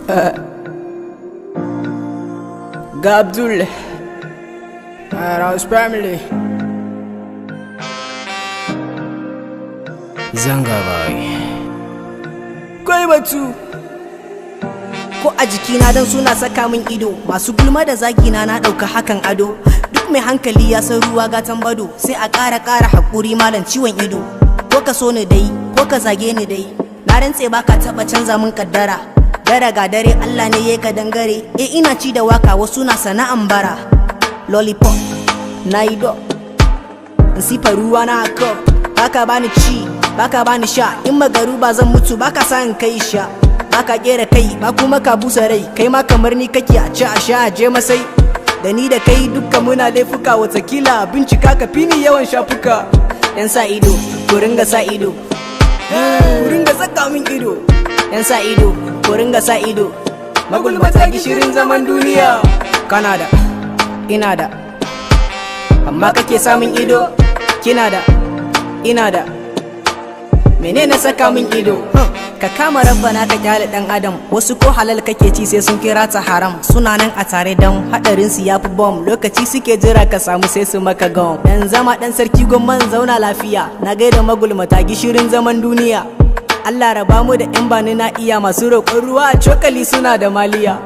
Ga Abdul Rouse family Zanga boy Kai batu ko a jikina dan suna saka min ido, masu gulma da zagina na ɗauka hakan ado. Duk mai hankali ya san ruwa gatan bado, sai a ƙara haƙuri malam ciwon ido. Ko ka so ni dai ko ka zage ni dai, na rantse baka taɓa canza min kaddara. Dare ga dare Allah ne ya ka dangare, ina ci da waka wasu na sana'an bara. Lollipop na yi do in sifa ruwa na cup, baka bani ci baka bani sha, in magaru ba zan mutu baka sa in kai sha. Baka kera kai ba kuma ka busa rai, kai ma kamar ni kake a ci a sha a je masai. Da ni da kai dukkan muna laifuka, watakila bincika ka fini yawan shafuka. Yan sa ido ko ringa sa ido, ku ringa saka min ido. Yan sa ido ko ringa sa ido, magulmata gishirin zaman duniya. Kana da ina da, amma kake samun ido. Kina da ina da, menene saka min ido? Ka kama rabbana ka kyale dan adam, wasu ko halal kake ci sai sun kira ta haram. Suna nan a tare dan hadarin su yafi bom, lokaci suke jira ka samu sai su maka gom. Dan zama dan sarki gomman zauna lafiya, na gaida magulmata gishirin zaman duniya. Allah raba mu da yan bani na iya, masu roƙon ruwa a cokali suna da maliya.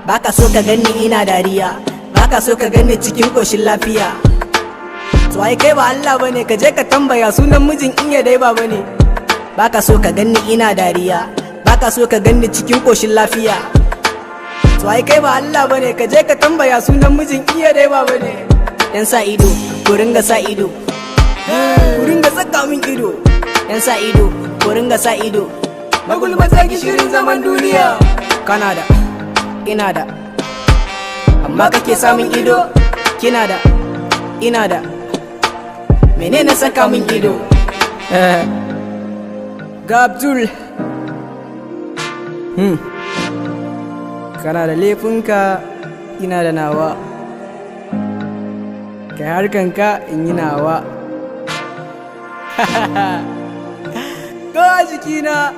Baka so ka ganni ina dariya, baka so ka ganni cikin koshin lafiya. To ai kai ba Allah bane, ka je ka tambaya sunan mijin in ya dai ba bane. Baka so ka ganni ina dariya, baka so ka ganni cikin koshin lafiya. To ai kai ba Allah bane, ka je ka tambaya sunan mijin iya dai ba bane. Yan sa ido ku ringa sa ido, ku ringa saka min ido. Yan sa ido ku ringa sa ido, magulmata gishirin zaman duniya. Kana da ina da, amma kake samun ido. Kina da ina da, menene saka min ido? Ga Abdul kana da laifinka, ina da nawa. Kai harkanka in yi nawa. Ga jikina